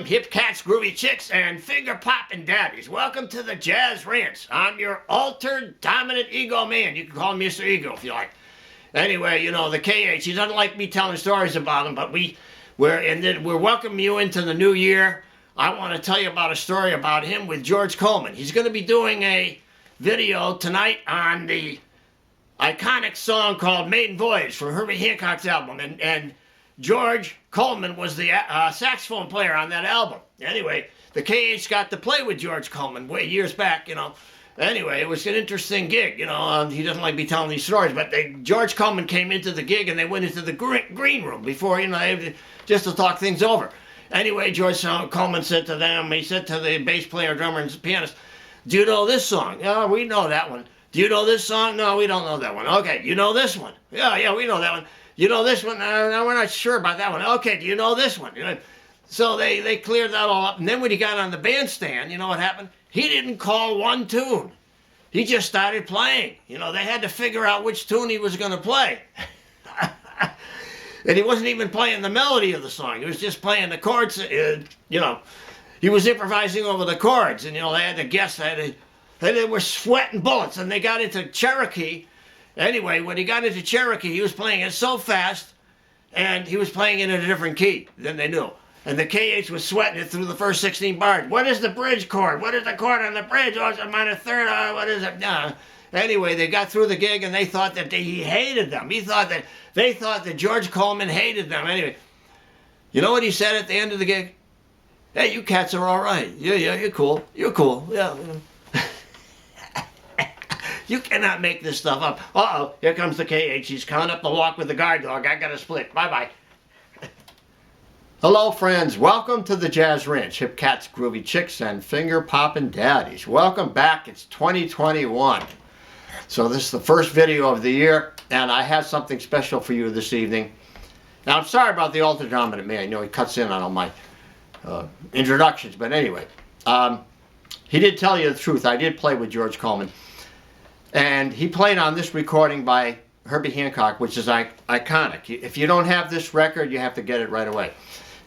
time, hip cats, groovy chicks, and finger popping daddies. Welcome to the Jazz Ranch. I'm your altered, dominant ego man. You can call me Mr. Ego if you like. Anyway, you know, the KH, he doesn't like me telling stories about him, but we're welcoming you into the new year. I want to tell you about a story about him with George Coleman. He's going to be doing a video tonight on the iconic song called Maiden Voyage from Herbie Hancock's album. And George Coleman was the saxophone player on that album. Anyway, the KH got to play with George Coleman way years back, you know. Anyway, it was an interesting gig, you know. He doesn't like me telling these stories, but George Coleman came into the gig and they went into the green room before, you know, just to talk things over. Anyway, George Coleman said to them, he said to the bass player, drummer, and pianist, "Do you know this song?" "Yeah, we know that one." "Do you know this song?" "No, we don't know that one." "Okay, you know this one?" Yeah, we know that one." "You know this one?" No, we're not sure about that one." "Okay, do you know this one?" You know, so they cleared that all up. And then when he got on the bandstand, you know what happened? He didn't call one tune. He just started playing. You know, they had to figure out which tune he was going to play. And he wasn't even playing the melody of the song. He was just playing the chords. You know, he was improvising over the chords. And, you know, they had to guess. They were sweating bullets. And they got into Cherokee. Anyway, when he got into Cherokee, he was playing it so fast, and he was playing it in a different key than they knew. And the KH was sweating it through the first 16 bars. "What is the bridge chord? What is the chord on the bridge? Oh, it's a minor third. What is it?" Anyway, they got through the gig, and they thought that he hated them. They thought that George Coleman hated them. Anyway, you know what he said at the end of the gig? "Hey, you cats are all right. Yeah, you're cool. You're cool. Yeah." You cannot make this stuff up. Uh-oh, here comes the KH. He's coming up the walk with the guard dog. I got to split. Bye-bye. Hello, friends. Welcome to the Jazz Ranch. Hip cats, groovy chicks, and finger-popping daddies. Welcome back. It's 2021. So this is the first video of the year, and I have something special for you this evening. Now, I'm sorry about the alter dominant man. You know, he cuts in on all my introductions. But anyway, he did tell you the truth. I did play with George Coleman. And he played on this recording by Herbie Hancock, which is iconic. If you don't have this record, you have to get it right away.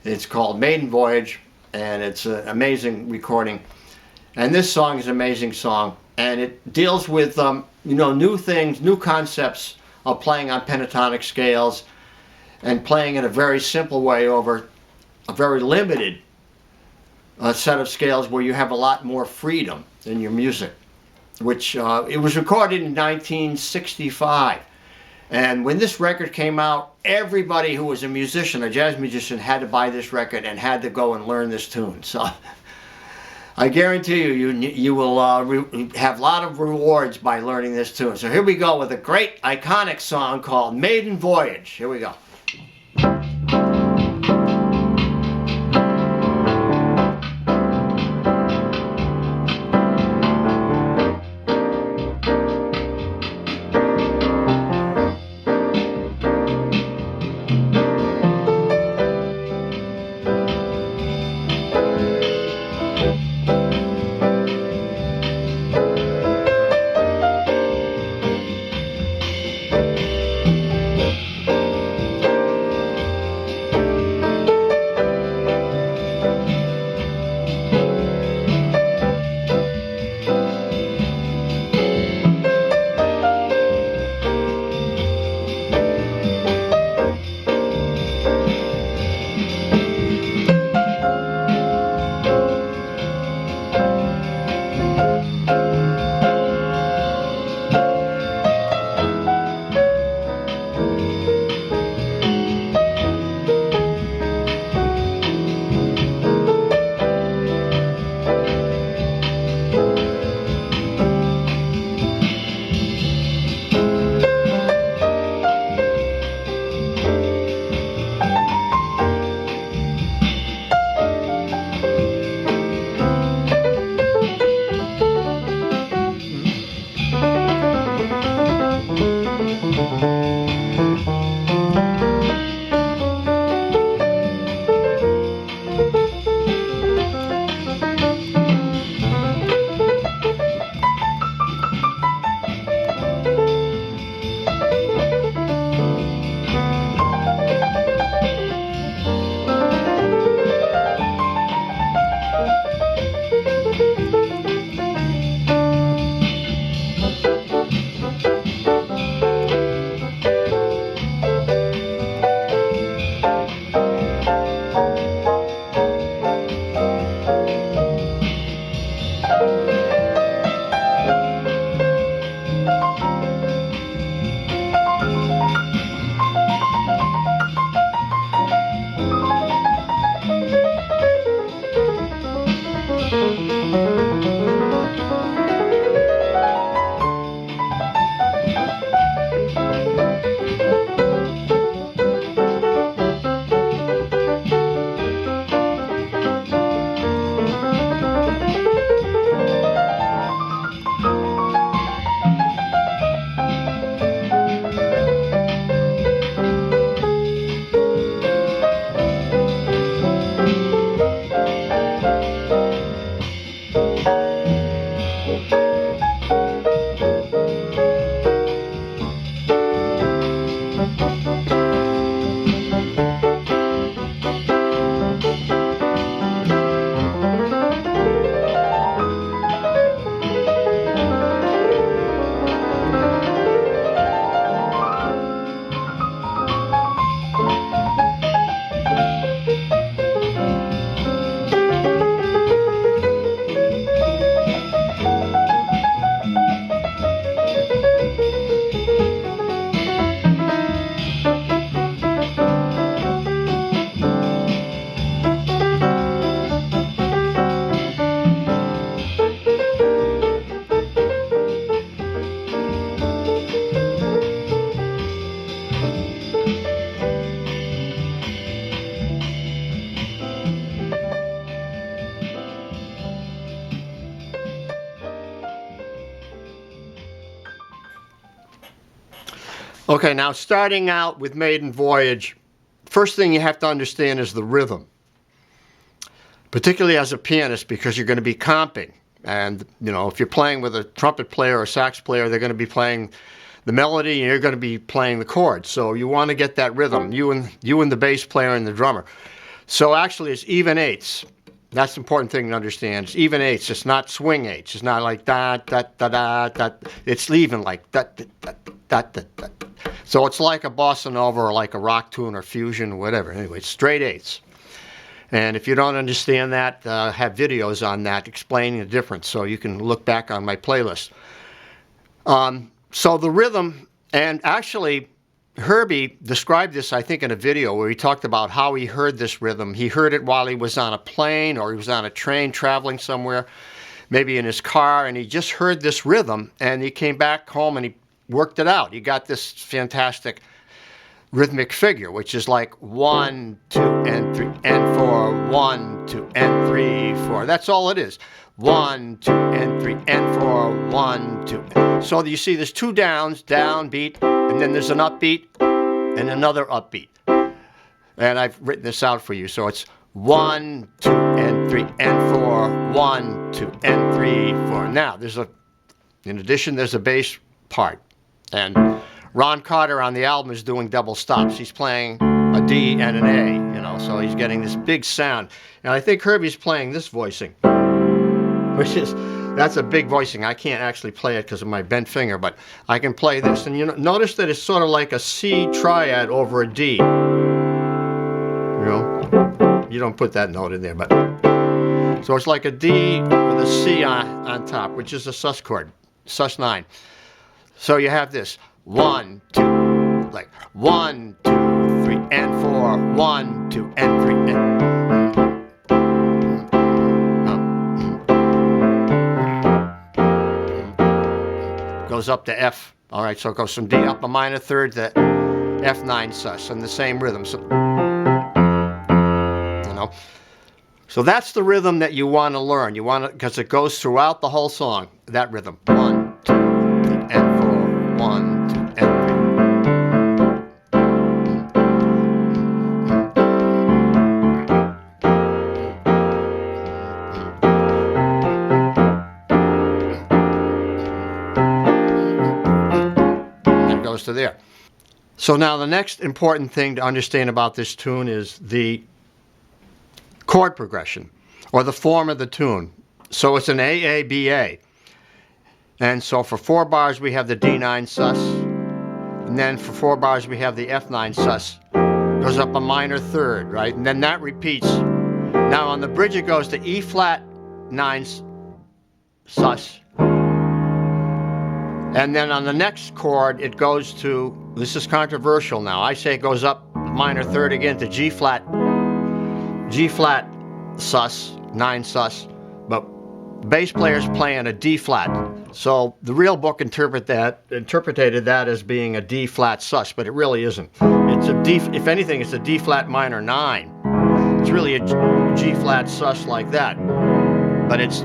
It's called Maiden Voyage, and it's an amazing recording. And this song is an amazing song, and it deals with you know, new things, new concepts of playing on pentatonic scales and playing in a very simple way over a very limited set of scales where you have a lot more freedom in your music. Which it was recorded in 1965, and when this record came out, everybody who was a musician, a jazz musician, had to buy this record and had to go and learn this tune. So I guarantee you will have a lot of rewards by learning this tune. So here we go with a great iconic song called Maiden Voyage. Here we go. Okay, now starting out with Maiden Voyage, first thing you have to understand is the rhythm, particularly as a pianist, because you're going to be comping. And, you know, if you're playing with a trumpet player or sax player, they're going to be playing the melody and you're going to be playing the chords. So you want to get that rhythm, you and the bass player and the drummer. So actually it's even eighths. That's the important thing to understand. It's even eighths. It's not swing eighths. It's not like da da da da da. It's even like da da da da da da. So it's like a bossa nova or like a rock tune or fusion or whatever. Anyway, it's straight eighths. And if you don't understand that, have videos on that explaining the difference. So you can look back on my playlist. So the rhythm, and actually Herbie described this, I think, in a video where he talked about how he heard this rhythm. He heard it while he was on a plane or he was on a train traveling somewhere, maybe in his car, and he just heard this rhythm and he came back home and he worked it out. He got this fantastic rhythmic figure, which is like 1, 2, and 3, and 4, 1, 2, and 3, 4. That's all it is. 1, 2, and 3, and 4, 1, 2. So you see there's two downs, down beat, and then there's an upbeat and another upbeat. And I've written this out for you. So it's 1, 2, and 3, and 4, 1, 2, and 3, 4. Now, in addition, there's a bass part. And Ron Carter on the album is doing double stops. He's playing a D and an A, you know, so he's getting this big sound. And I think Herbie's playing this voicing, that's a big voicing. I can't actually play it because of my bent finger, but I can play this. And you notice that it's sort of like a C triad over a D. You know, you don't put that note in there, but so it's like a D with a C on top, which is a sus chord, sus 9. So you have this 1, 2, like 1, 2, 3, and 4, 1, 2, and 3, and goes up to F. All right, so it goes from D up a minor third to F9 sus in the same rhythm. So, you know, so that's the rhythm that you want to learn. You want to, because it goes throughout the whole song. That rhythm, 1, 2, 3, and 4, 1, 2, and 3. That goes to there. So now the next important thing to understand about this tune is the chord progression, or the form of the tune. So it's an AABA. And so for 4 bars we have the D9 sus, and then for 4 bars we have the F9 sus. Goes up a minor third, right? And then that repeats. Now on the bridge it goes to E flat 9 sus. And then on the next chord it goes to, this is controversial now, I say it goes up a minor third again to G flat sus, 9 sus, but bass player's playing a D flat. So the real book interpreted that as being a D flat sus, but it really isn't. It's a D, if anything, it's a D flat minor 9. It's really a G flat sus like that, but it's,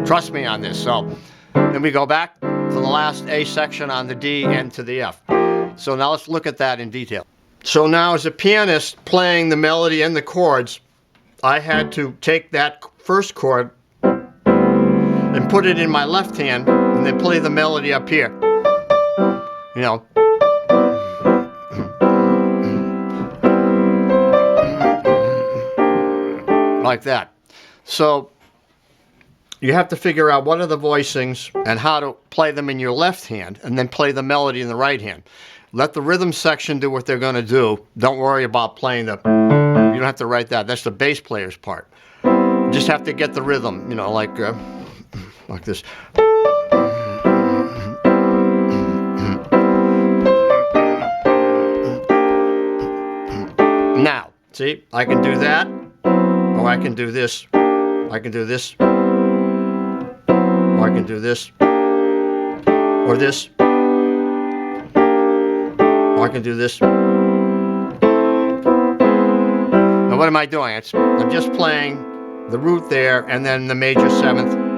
trust me on this. So then we go back to the last A section on the D and to the F. So now let's look at that in detail. So now as a pianist playing the melody and the chords, I had to take that first chord and put it in my left hand and then play the melody up here. You know. Like that. So you have to figure out what are the voicings and how to play them in your left hand and then play the melody in the right hand. Let the rhythm section do what they're going to do. Don't worry about playing the, you don't have to write that. That's the bass player's part. You just have to get the rhythm, you know, like this. Now, see, I can do that, or I can do this. I can do this, or I can do this, or this. I can do this. Now what am I doing? I'm just playing the root there and then the major 7th.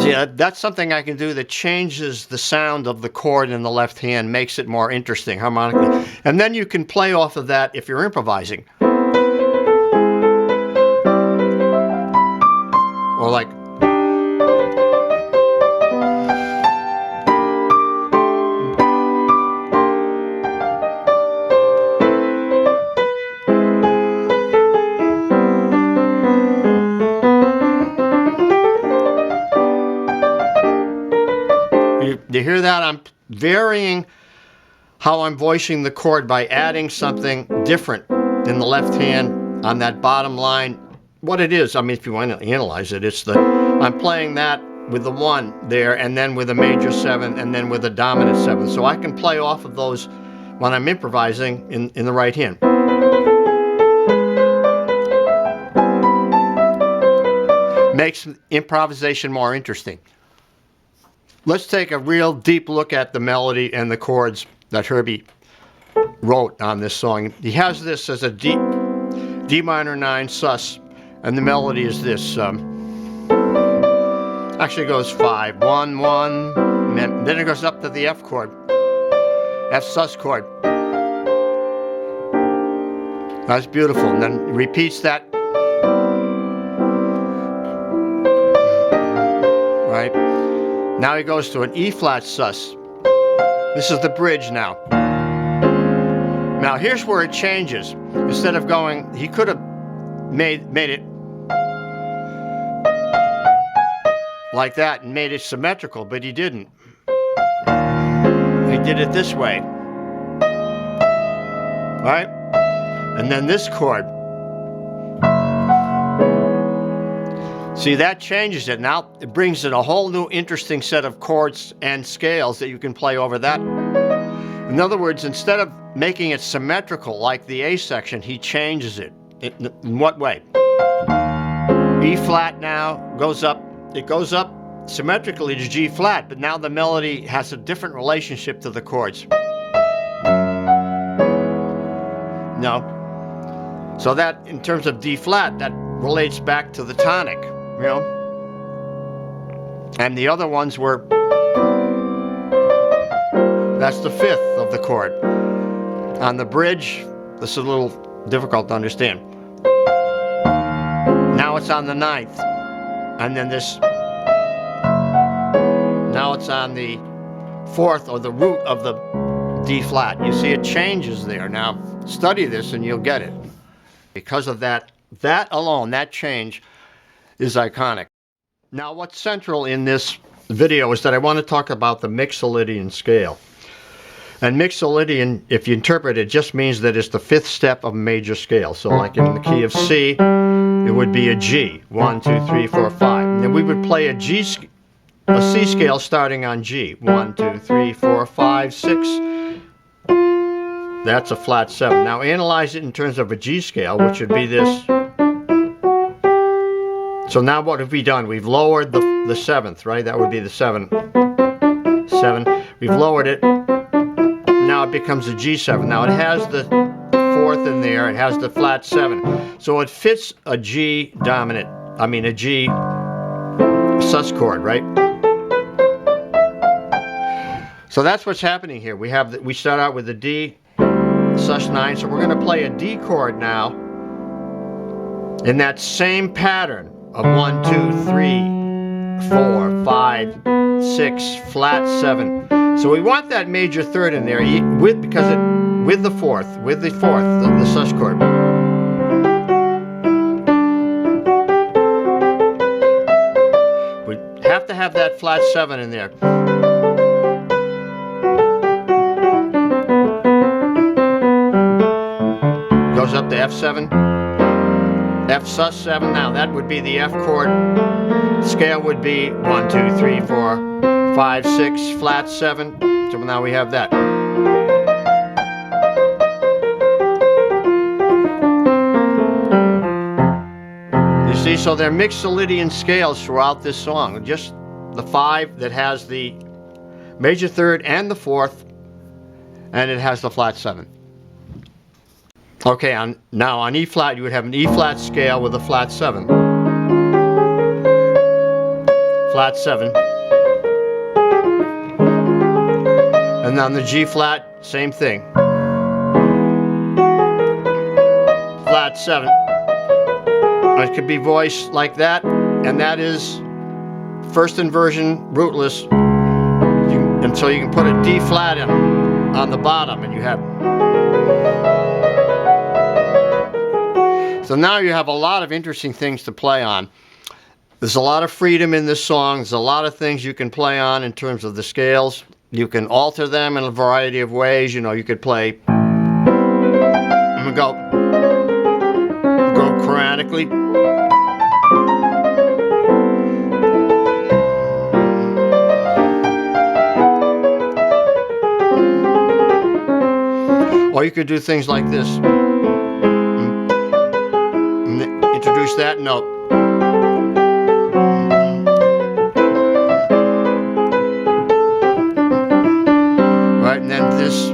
Yeah, that's something I can do that changes the sound of the chord in the left hand, makes it more interesting harmonically. And then you can play off of that if you're improvising. Or like, you hear that? I'm varying how I'm voicing the chord by adding something different in the left hand on that bottom line. What it is, I mean, if you want to analyze it, it's the, I'm playing that with the 1 there, and then with a major 7, and then with a dominant 7. So I can play off of those when I'm improvising in the right hand. Makes improvisation more interesting. Let's take a real deep look at the melody and the chords that Herbie wrote on this song. He has this as a D minor 9 sus, and the melody is this. Actually it goes 5, 1, 1, and then it goes up to the F chord, F sus chord. That's beautiful, and then repeats that. Right? Now he goes to an E flat sus. This is the bridge now. Now here's where it changes. Instead of going, he could have made it like that and made it symmetrical, but he didn't. He did it this way. Right? And then this chord. See, that changes it. Now it brings in a whole new interesting set of chords and scales that you can play over that. In other words, instead of making it symmetrical like the A section, he changes it. In what way? E flat now goes up, it goes up symmetrically to G flat, but now the melody has a different relationship to the chords. No. So that, in terms of D flat, that relates back to the tonic. You know, and the other ones were, that's the 5th of the chord. On the bridge, this is a little difficult to understand. Now it's on the 9th, and then this, now it's on the 4th, or the root of the D flat. You see it changes there. Now study this and you'll get it. Because of that alone, that change is iconic. Now what's central in this video is that I want to talk about the Mixolydian scale. And Mixolydian, if you interpret it, just means that it's the 5th step of a major scale. So like in the key of C, it would be a G. 1, 2, 3, 4, 5. And then we would play a C scale starting on G. 1, 2, 3, 4, 5, 6. That's a flat 7. Now analyze it in terms of a G scale, which would be this. So now what have we done? We've lowered the 7th, right? That would be the 7. 7. We've lowered it. Now it becomes a G7. Now it has the 4th in there. It has the flat 7. So it fits a G dominant, a G sus chord, right? So that's what's happening here. We start out with a D sus 9. So we're going to play a D chord now in that same pattern of 1, 2, 3, 4, 5, 6, flat 7. So we want that major third in there with the 4th, the sus chord. We have to have that flat 7 in there. Goes up to F7, F sus 7. Now that would be the F chord. Scale would be 1, 2, 3, 4, 5, 6, flat 7. So now we have that. You see, so they're Mixolydian scales throughout this song. Just the 5 that has the major third and the 4th, and it has the flat 7. Okay, now on E flat, you would have an E flat scale with a flat 7. Flat 7. And on the G flat, same thing. Flat 7. It could be voiced like that, and that is first inversion rootless. And so you can put a D flat in on the bottom, and you have. So now you have a lot of interesting things to play on. There's a lot of freedom in this song. There's a lot of things you can play on in terms of the scales. You can alter them in a variety of ways. You know, you could play, go chromatically. Or you could do things like this. Introduce that note. Right, and then this.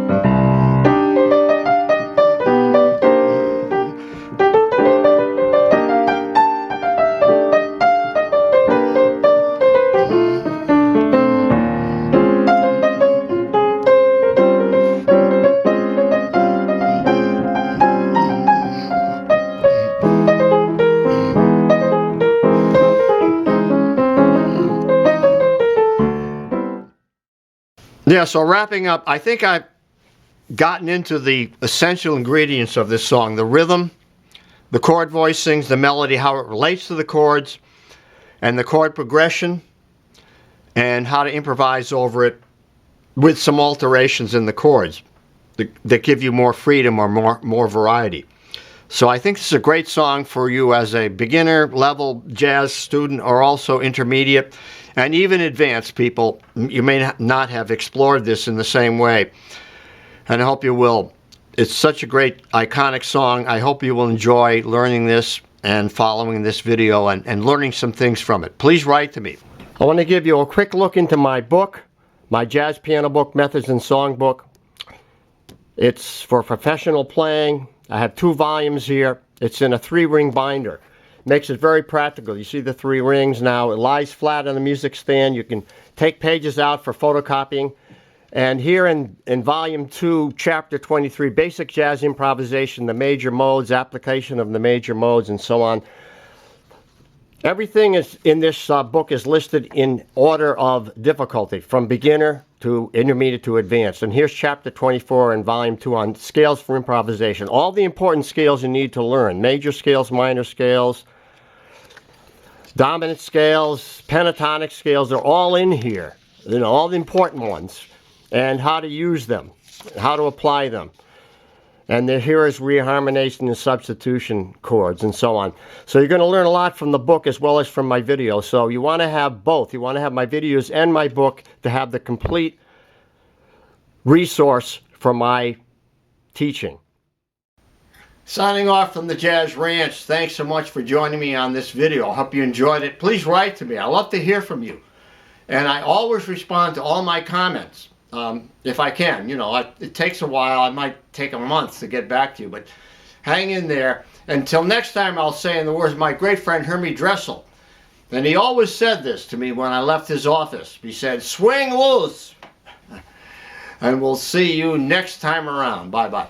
Yeah, so wrapping up, I think I've gotten into the essential ingredients of this song. The rhythm, the chord voicings, the melody, how it relates to the chords, and the chord progression, and how to improvise over it with some alterations in the chords that give you more freedom or more variety. So I think this is a great song for you as a beginner level jazz student, or also intermediate and even advanced people. You may not have explored this in the same way, and I hope you will. It's such a great iconic song. I hope you will enjoy learning this and following this video and learning some things from it. Please write to me. I want to give you a quick look into my book, my jazz piano book, Methods and Songbook. It's for professional playing. I have 2 volumes here. It's in a 3-ring binder. Makes it very practical. You see the 3 rings now. It lies flat on the music stand. You can take pages out for photocopying. And here in volume 2, chapter 23, basic jazz improvisation, the major modes, application of the major modes, and so on. Everything is in this book is listed in order of difficulty, from beginner to intermediate to advanced. And here's chapter 24 in volume 2 on scales for improvisation. All the important scales you need to learn: major scales, minor scales, dominant scales, pentatonic scales. They're all in here. You know, all the important ones, and how to use them, how to apply them. And here is reharmonization and substitution chords and so on. So you're going to learn a lot from the book as well as from my video. So you want to have both. You want to have my videos and my book to have the complete resource for my teaching. Signing off from the Jazz Ranch. Thanks so much for joining me on this video. I hope you enjoyed it. Please write to me. I love to hear from you. And I always respond to all my comments, if I can. You know, it takes a while. I might take a month to get back to you, but hang in there. Until next time, I'll say in the words of my great friend Herbie Dressel, and he always said this to me when I left his office. He said, swing loose. And we'll see you next time around. Bye-bye.